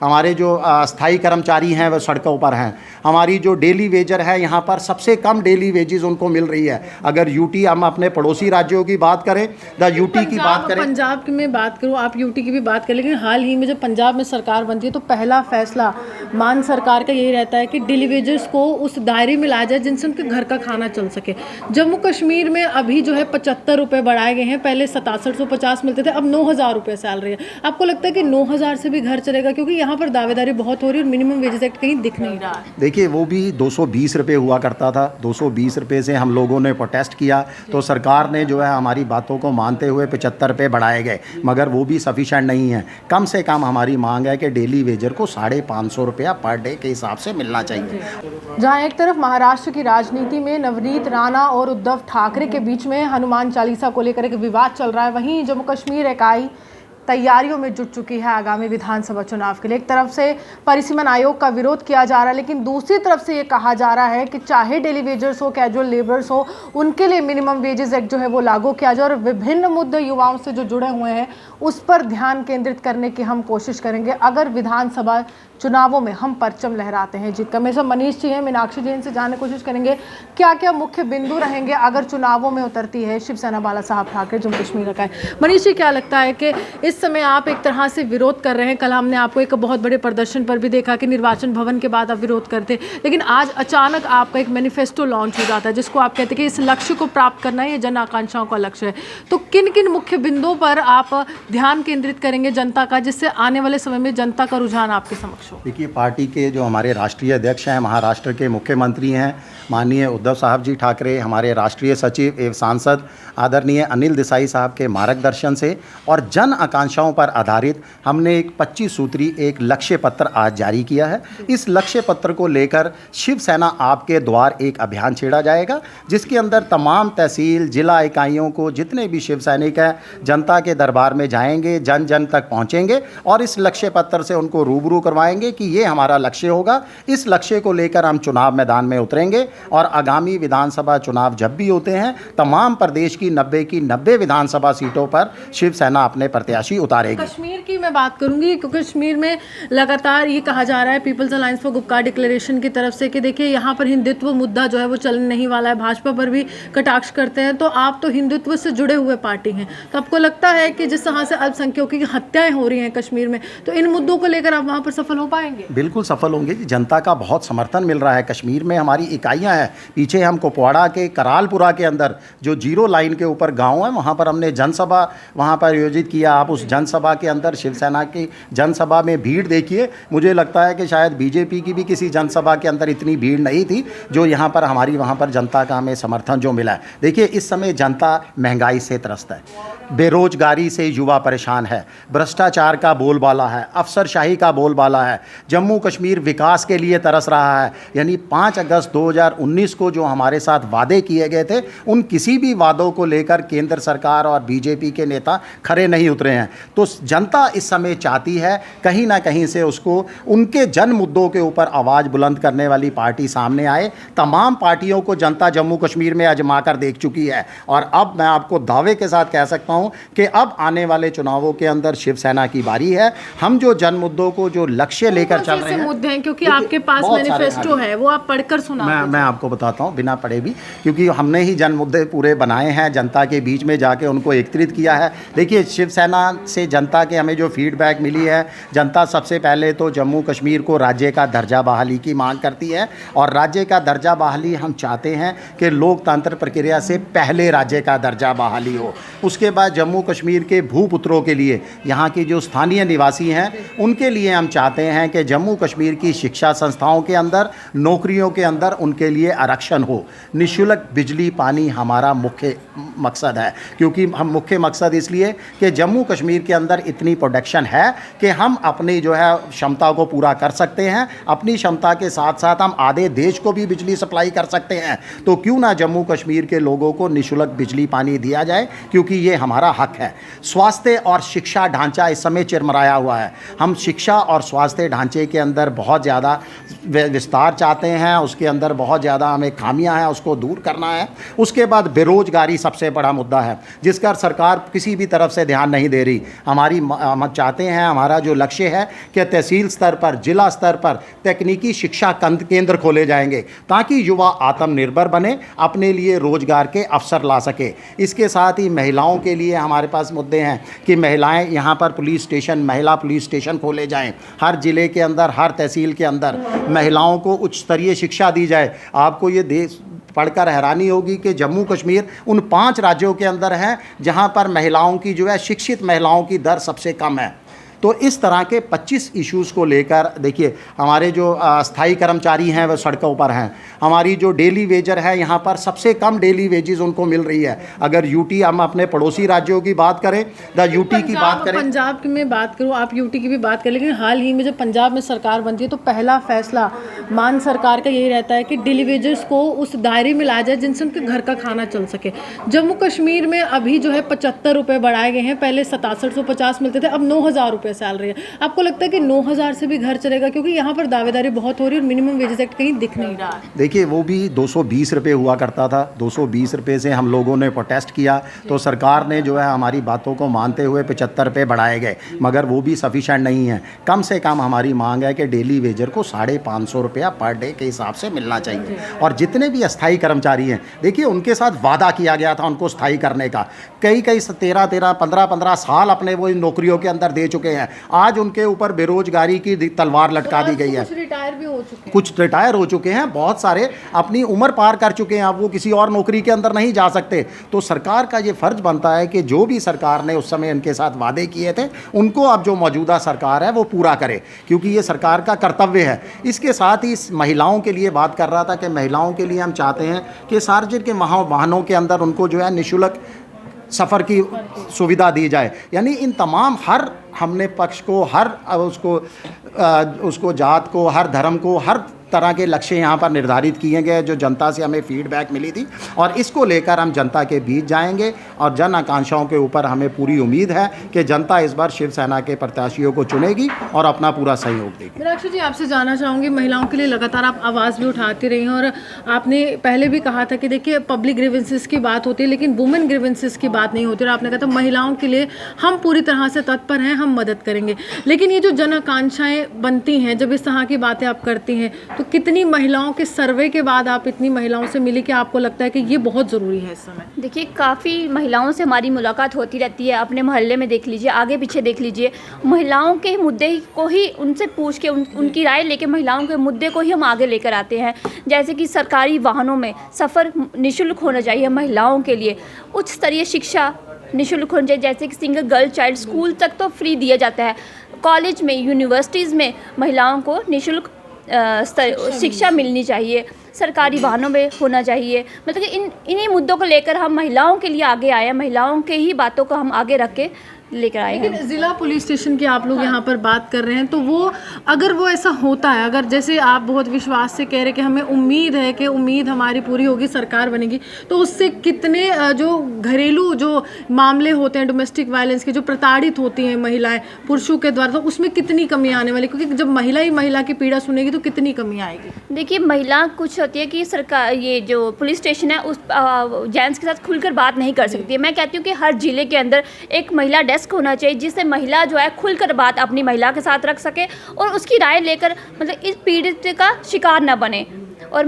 हमारे जो स्थायी कर्मचारी हैं वह सड़कों पर हैं। हमारी जो डेली वेजर है यहाँ पर सबसे कम डेली वेजेस उनको मिल रही है। अगर यूटी, हम अपने पड़ोसी राज्यों की बात करें, यूटी की बात करें, पंजाब की मैं बात करूँ, आप यूटी की भी बात करें, लेकिन हाल ही में जब पंजाब में सरकार बनती है तो पहला फैसला मान सरकार का यही रहता है कि डेली वेजेस को उस दायरे में लाया जाए जिनसे उनके घर का खाना चल सके। जम्मू कश्मीर में अभी जो है 75 रुपये बढ़ाए गए हैं। पहले 6750 मिलते थे, अब 9000 रुपये सैलरी है। आपको लगता है कि 9000 से भी घर चलेगा? क्योंकि यहाँ पर दावेदारी बहुत हो रही है और मिनिमम वेजेस एक्ट कहीं दिख नहीं रहा है। देखिए, वो भी 220 रुपये हुआ करता था। 220 रुपये से हम लोगों ने प्रोटेस्ट किया तो सरकार ने जो है हमारी बातों को मानते हुए 75 रुपये बढ़ाए गए, मगर वो भी सफिशेंट नहीं है। कम से कम हमारी मांग है कि डेली वेजर को 550 रुपया पर डे के हिसाब से मिलना चाहिए। जहाँ एक तरफ महाराष्ट्र की राजनीति में नवनीत राणा और उद्धव ठाकरे के बीच में हनुमान चालीसा को लेकर एक विवाद चल रहा है, वहीं जम्मू कश्मीर इकाई तैयारियों में जुट चुकी है आगामी विधानसभा चुनाव के लिए। एक तरफ से परिसीमन आयोग का विरोध किया जा रहा है, लेकिन दूसरी तरफ से ये कहा जा रहा है कि चाहे डेली वेजर्स हो, कैजुअल लेबर्स हो, उनके लिए मिनिमम वेजेस एक्ट जो है वो लागू किया जाए और विभिन्न मुद्दे युवाओं से जो जुड़े हुए हैं उस पर ध्यान केंद्रित करने की हम कोशिश करेंगे अगर विधानसभा चुनावों में हम परचम लहराते हैं जीत का। मेरे साथ मनीष जी हैं, मीनाक्षी जी, इनसे जानने की कोशिश करेंगे क्या क्या मुख्य बिंदु रहेंगे अगर चुनावों में उतरती है शिवसेना बाला साहब ठाकरे जम्मू कश्मीर का। मनीष जी, क्या लगता है कि इस समय आप एक तरह से विरोध कर रहे हैं? कल हमने आपको एक बहुत बड़े प्रदर्शन पर भी देखा कि निर्वाचन भवन के बाद आप विरोध करते, लेकिन आज अचानक आपका एक मैनिफेस्टो लॉन्च हो जाता है जिसको आप कहते हैं कि इस लक्ष्य को प्राप्त करना है, ये जन आकांक्षाओं का लक्ष्य है। तो किन किन मुख्य बिंदुओं पर आप ध्यान केंद्रित करेंगे जनता का, जिससे आने वाले समय में जनता का रुझान आपके समक्ष हो? देखिए, पार्टी के जो हमारे राष्ट्रीय अध्यक्ष हैं, महाराष्ट्र के मुख्यमंत्री हैं माननीय उद्धव साहब जी ठाकरे, हमारे राष्ट्रीय सचिव एवं सांसद आदरणीय अनिल देसाई साहब के मार्गदर्शन से और जन आकांक्षाओं पर आधारित हमने एक 25 सूत्री एक लक्ष्य पत्र आज जारी किया है। इस लक्ष्य पत्र को लेकर शिवसेना आपके द्वार एक अभियान छेड़ा जाएगा, जिसके अंदर तमाम तहसील जिला इकाइयों को जितने भी शिव सैनिक हैं जनता के दरबार में जाएंगे, जन जन तक पहुंचेंगे और इस लक्ष्य पत्र से उनको रूबरू करवाएंगे कि ये हमारा लक्ष्य होगा। इस लक्ष्य को लेकर हम चुनाव मैदान में उतरेंगे और आगामी विधानसभा चुनाव जब भी होते हैं तमाम प्रदेश की 90 की 90 विधानसभा सीटों पर शिवसेना अपने प्रत्याशी उतारेगी। कश्मीर की मैं बात करूंगी क्योंकि कश्मीर में लगातार ये कहा जा रहा है peoples alliance for Gupkar declaration की तरफ से कि देखिए यहाँ पर हिंदुत्व मुद्दा जो है वो चलने नहीं वाला है। भाजपा पर भी कटाक्ष करते हैं, तो आप तो हिंदुत्व से जुड़े हुए पार्टी हैं, तो आपको लगता है कि जिस तरह से अल्पसंख्यकों की हत्याएं हो रही हैं कश्मीर में, तो इन मुद्दों को लेकर आप वहाँ पर सफल हो पाएंगे? बिल्कुल सफल होंगे। जनता का बहुत समर्थन मिल रहा है। कश्मीर में हमारी इकाइयां हैं। पीछे हम कुपवाड़ा के करालपुरा के अंदर जो 0 लाइन के ऊपर गांव है, वहां पर हमने जनसभा वहां पर आयोजित किया। आप उस जनसभा के अंदर शिवसेना की जनसभा में भीड़ देखिए। मुझे लगता है कि शायद बीजेपी की भी किसी जनसभा के अंदर इतनी भीड़ नहीं थी जो यहाँ पर हमारी वहाँ पर जनता का हमें समर्थन जो मिला है। देखिए, इस समय जनता महंगाई से त्रस्त है, बेरोजगारी से युवा परेशान है, भ्रष्टाचार का बोलबाला है, अफसरशाही का बोलबाला है। जम्मू कश्मीर विकास के लिए तरस रहा है। यानी 5 अगस्त 2019 को जो हमारे साथ वादे किए गए थे, उन किसी भी वादों को लेकर केंद्र सरकार और बीजेपी के नेता खरे नहीं उतरे हैं। तो जनता इस समय चाहती है कहीं ना कहीं से उसको उनके जन मुद्दों के ऊपर आवाज़ बुलंद करने वाली पार्टी सामने आए। तमाम पार्टियों को जनता जम्मू कश्मीर में आजमा कर देख चुकी है और अब मैं आपको दावे के साथ कह सकता हूं कि अब आने वाले चुनावों के अंदर शिवसेना की बारी है। हम जो जन मुद्दों को जो लक्ष्य लेकर चल रहे हैं, मुद्दे हैं क्योंकि आपके पास मैनिफेस्टो है, वो आप पढ़कर सुना। मैं आपको बताता हूं बिना पढ़े भी, क्योंकि हमने ही जन मुद्दे पूरे बनाए हैं, जनता के बीच में जाके उनको एकत्रित किया है। देखिए, शिवसेना से जनता के हमें जो फीडबैक मिली है, जनता सबसे पहले तो जम्मू कश्मीर को राज्य का दर्जा बहाली की मांग करती है और राज्य का दर्जा बहाली हम चाहते हैं कि लोकतंत्र प्रक्रिया से पहले राज्य का दर्जा बहाली हो। उसके बाद जम्मू कश्मीर के भूपुत्रों के लिए, यहाँ की जो स्थानीय निवासी हैं उनके लिए हम चाहते हैं कि जम्मू कश्मीर की शिक्षा संस्थाओं के अंदर, नौकरियों के अंदर उनके लिए आरक्षण हो। निःशुल्क बिजली पानी हमारा मुख्य मकसद है, क्योंकि हम मुख्य मकसद इसलिए कि जम्मू कश्मीर के अंदर इतनी प्रोडक्शन है कि हम अपनी जो है क्षमता को पूरा कर सकते हैं। अपनी क्षमता के साथ साथ हम आधे देश को भी बिजली सप्लाई कर सकते हैं। तो क्यों ना जम्मू कश्मीर के लोगों को निःशुल्क बिजली पानी दिया जाए, क्योंकि ये हमारा हक है। स्वास्थ्य और शिक्षा ढांचा इस समय चिरमराया हुआ है। हम शिक्षा और स्वास्थ्य ढांचे के अंदर बहुत ज़्यादा विस्तार चाहते हैं, उसके अंदर बहुत ज़्यादा हमें खामियां हैं, उसको दूर करना है। उसके बाद बेरोजगारी सबसे बड़ा मुद्दा है जिसका सरकार किसी भी तरफ से ध्यान नहीं दे रही। भी हम चाहते हैं, हमारा जो लक्ष्य है कि तहसील स्तर पर, जिला स्तर पर तकनीकी शिक्षा केंद्र खोले जाएंगे ताकि युवा आत्मनिर्भर बने, अपने लिए रोजगार के अवसर ला सके। इसके साथ ही महिलाओं के लिए हमारे पास मुद्दे हैं कि महिलाएं यहाँ पर पुलिस स्टेशन, महिला पुलिस स्टेशन खोले जाएं। हर जिले के अंदर, हर तहसील के अंदर महिलाओं को उच्च स्तरीय शिक्षा दी जाए। आपको ये देश पढ़कर हैरानी होगी कि जम्मू कश्मीर उन 5 राज्यों के अंदर है जहां पर महिलाओं की जो है, शिक्षित महिलाओं की दर सबसे कम है। तो इस तरह के 25 इश्यूज़ को लेकर देखिए, हमारे जो स्थायी कर्मचारी हैं वह सड़कों पर हैं। हमारी जो डेली वेजर है, यहाँ पर सबसे कम डेली वेजेस उनको मिल रही है। अगर यूटी, हम अपने पड़ोसी राज्यों की बात करें, यूटी की बात करें, पंजाब की मैं बात करूँ, आप यूटी की भी बात करें, लेकिन हाल ही में जब पंजाब में सरकार बनती है तो पहला फैसला मान सरकार का यही रहता है कि डेली वेजेस को उस दायरे में लाया जाए जिनसे उनके घर का खाना चल सके। जम्मू कश्मीर में अभी जो है 75 रुपये बढ़ाए गए हैं। पहले 6750 मिलते थे, अब 9000 रुपये सैलरी है। आपको लगता है कि 9000 से भी घर चलेगा? क्योंकि यहाँ पर दावेदारी बहुत हो रही है और मिनिमम वेजेस एक्ट कहीं दिख नहीं रहा है। देखिए, वो भी 220 रुपये हुआ करता था। 220 रुपये से हम लोगों ने प्रोटेस्ट किया तो सरकार ने जो है हमारी बातों को मानते हुए 75 रुपये बढ़ाए गए, मगर वो भी सफिशेंट नहीं है। कम से कम हमारी मांग है कि डेली वेजर को 550 रुपया पर डे के हिसाब से मिलना चाहिए। और जितने भी अस्थायी कर्मचारी हैं, देखिए उनके साथ वादा किया गया था उनको स्थायी करने का। कई 15 साल अपने वो इन नौकरियों के अंदर दे चुके हैं। आज उनके ऊपर बेरोजगारी की तलवार लटका दी गई है। कुछ रिटायर भी हो चुके हैं, कुछ रिटायर हो चुके हैं, बहुत सारे अपनी उम्र पार कर चुके हैं। अब वो किसी और नौकरी के अंदर नहीं जा सकते। तो सरकार का ये फर्ज बनता है कि जो भी सरकार ने उस समय इनके साथ वादे किए थे उनको अब जो मौजूदा सरकार है वो पूरा करे, क्योंकि ये सरकार का कर्तव्य है। इसके साथ ही महिलाओं के लिए बात कर रहा था कि महिलाओं के लिए हम चाहते हैं कि सार्वजनिक वाहनों के अंदर उनको जो है निःशुल्क सफ़र की सुविधा दी जाए। यानी इन तमाम हर हमने पक्ष को, हर उसको जात को, हर धर्म को, हर तरह के लक्ष्य यहाँ पर निर्धारित किए गए जो जनता से हमें फीडबैक मिली थी, और इसको लेकर हम जनता के बीच जाएंगे। और जन आकांक्षाओं के ऊपर हमें पूरी उम्मीद है कि जनता इस बार शिवसेना के प्रत्याशियों को चुनेगी और अपना पूरा सहयोग देगी। मीनाक्षी जी, आपसे जानना चाहूँगी, महिलाओं के लिए लगातार आप आवाज़ भी उठाती रही हैं और आपने पहले भी कहा था कि देखिए पब्लिक ग्रीवेंसेस की बात होती है लेकिन वुमेन ग्रीवेंसेस की बात नहीं होती, और आपने कहा था महिलाओं के लिए हम पूरी तरह से तत्पर हैं, हम मदद करेंगे। लेकिन ये जो जन आकांक्षाएँ बनती हैं, जब इस तरह की बातें आप करती हैं, तो कितनी महिलाओं के सर्वे के बाद आप इतनी महिलाओं से मिली कि आपको लगता है कि ये बहुत ज़रूरी है इस समय? देखिए, काफ़ी महिलाओं से हमारी मुलाकात होती रहती है। अपने मोहल्ले में देख लीजिए, आगे पीछे देख लीजिए, महिलाओं के मुद्दे को ही उनसे पूछ के उनकी राय लेके महिलाओं के मुद्दे को ही हम आगे लेकर आते हैं। जैसे कि सरकारी वाहनों में सफ़र निःशुल्क होना चाहिए महिलाओं के लिए, उच्च स्तरीय शिक्षा निःशुल्क होनी चाहिए, जैसे कि सिंगल गर्ल चाइल्ड स्कूल तक तो फ्री दिया जाता है। कॉलेज में, यूनिवर्सिटीज़ में महिलाओं को निःशुल्क शिक्षा मिलनी चाहिए, सरकारी वाहनों में होना चाहिए। मतलब कि इन्हीं मुद्दों को लेकर हम महिलाओं के लिए आगे आए हैं, महिलाओं के ही बातों को हम आगे रख के लेकर आए हैं। लेकिन ज़िला पुलिस स्टेशन की आप लोग यहाँ पर बात कर रहे हैं, तो वो अगर वो ऐसा होता है, अगर जैसे आप बहुत विश्वास से कह रहे कि हमें उम्मीद है कि उम्मीद हमारी पूरी होगी, सरकार बनेगी, तो उससे कितने जो घरेलू जो मामले होते हैं डोमेस्टिक वायलेंस के, जो प्रताड़ित होती हैं महिलाएं पुरुषों के द्वारा, तो उसमें कितनी कमी आने वाली? क्योंकि जब महिला ही महिला की पीड़ा सुनेगी तो कितनी कमी आएगी? देखिए, महिला कुछ होती है कि सरकार, ये जो पुलिस स्टेशन है उस जेंट्स के साथ खुलकर बात नहीं कर सकती है। मैं कहती हूँ कि हर जिले के अंदर एक महिला डेस्क होना चाहिए जिससे महिला जो है खुलकर बात अपनी महिला के साथ रख सके और उसकी राय लेकर मतलब इस पीड़ित का शिकार न बने, और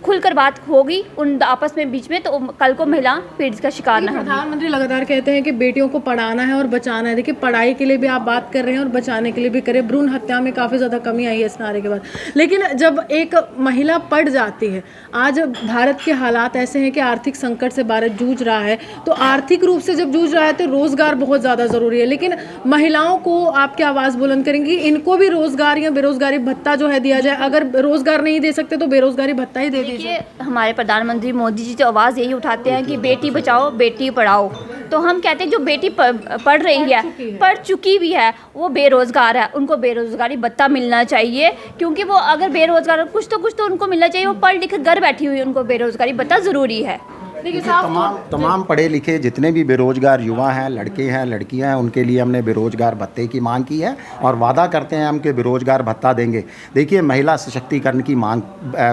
खुलकर बात होगी उन आपस में बीच में, तो कल को महिला पीड़ित का शिकार न होगी। प्रधानमंत्री लगातार कहते हैं कि बेटियों को पढ़ाना है और बचाना है। देखिए, पढ़ाई के लिए भी आप बात कर रहे हैं और बचाने के लिए भी करें। भ्रूण हत्या में काफ़ी ज़्यादा कमी आई है इस नारे के बाद। लेकिन जब एक महिला पढ़ जाती है, आज भारत के हालात ऐसे हैं कि आर्थिक संकट से भारत जूझ रहा है, तो आर्थिक रूप से जब जूझ रहा है तो रोज़गार बहुत ज़्यादा ज़रूरी है। लेकिन महिलाओं को आप क्या आवाज़ बुलंद करेंगी? इनको भी रोज़गार या बेरोज़गारी भत्ता जो है दिया जाए। अगर रोज़गार नहीं दे सकते तो बेरोज़गारी भत्ता ही दे दीजिए। हमारे प्रधानमंत्री मोदी जी तो आवाज़ यही उठाते हैं कि बेटी बचाओ बेटी पढ़ाओ, तो हम कहते हैं जो बेटी पढ़ रही है, पढ़ चुकी भी है, वो बेरोज़गार है, उनको बेरोज़गारी भत्ता मिलना चाहिए। क्योंकि वो अगर बेरोज़गार कुछ तो उनको मिलना चाहिए। वो पढ़ लिख कर घर बैठी हुई, उनको बेरोज़गारी भत्ता ज़रूरी है। देखिए साहब, तमाम पढ़े लिखे जितने भी बेरोजगार युवा हैं, लड़के हैं, लड़कियां हैं, उनके लिए हमने बेरोजगार भत्ते की मांग की है और वादा करते हैं हम कि बेरोजगार भत्ता देंगे। देखिए, महिला सशक्तिकरण की मांग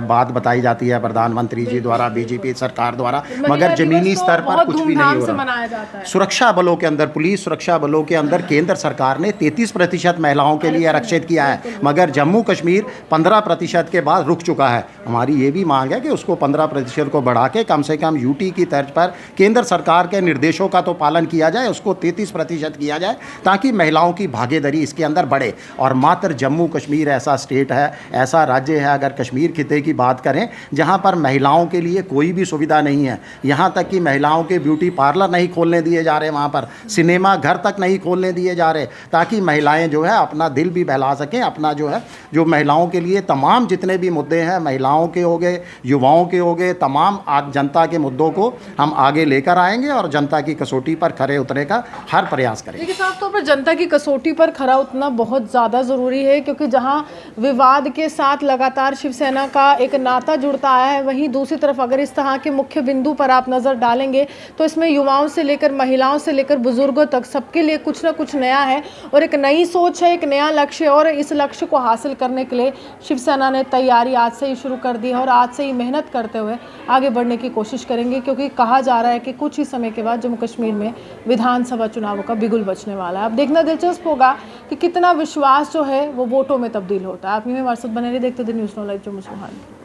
बात बताई जाती है प्रधानमंत्री जी द्वारा, बीजेपी सरकार द्वारा, मगर जमीनी स्तर पर कुछ भी नहीं हो रहा। मनाया जाता है। सुरक्षा बलों के अंदर, पुलिस सुरक्षा बलों के अंदर केंद्र सरकार ने 33% महिलाओं के लिए आरक्षित किया है, मगर जम्मू कश्मीर 15% के बाद रुक चुका है। हमारी ये भी मांग है कि उसको 15% को बढ़ा के कम से कम यूटी की तर्ज पर केंद्र सरकार के निर्देशों का तो पालन किया जाए, उसको 33% किया जाए ताकि महिलाओं की भागीदारी इसके अंदर बढ़े। और मात्र जम्मू कश्मीर ऐसा स्टेट है, ऐसा राज्य है, अगर कश्मीर खिते की बात करें, जहां पर महिलाओं के लिए कोई भी सुविधा नहीं है। यहां तक कि महिलाओं के ब्यूटी पार्लर नहीं खोलने दिए जा रहे, वहां पर सिनेमा घर तक नहीं खोलने दिए जा रहे, ताकि महिलाएं जो है अपना दिल भी बहला सकें। अपना जो है, जो महिलाओं के लिए तमाम जितने भी मुद्दे हैं, महिलाओं के हो गए, युवाओं के हो गए, तमाम जनता के मुद्दों को हम आगे लेकर आएंगे और जनता की कसौटी पर खरे उतरने का हर प्रयास करेंगे। देखिए, साफ तौर पर जनता की कसौटी पर खरा उतरना बहुत ज़्यादा ज़रूरी है, क्योंकि जहां विवाद के साथ लगातार शिवसेना का एक नाता जुड़ता आया है, वहीं दूसरी तरफ अगर इस तरह के मुख्य बिंदु पर आप नज़र डालेंगे तो इसमें युवाओं से लेकर महिलाओं से लेकर बुजुर्गों तक सबके लिए कुछ ना कुछ नया है और एक नई सोच है, एक नया लक्ष्य है। और इस लक्ष्य को हासिल करने के लिए शिवसेना ने तैयारी आज से ही शुरू कर दी है और आज से ही मेहनत करते हुए आगे बढ़ने की कोशिश करेंगे, क्योंकि कहा जा रहा है कि कुछ ही समय के बाद जम्मू कश्मीर में विधानसभा चुनावों का बिगुल बजने वाला है। अब देखना दिलचस्प होगा कि कितना विश्वास जो है वो वोटों में तब्दील होता है। आप यूँ हमारे साथ बने रहिए, देखते दिन न्यूज़ 9 लाइव जम्मू से।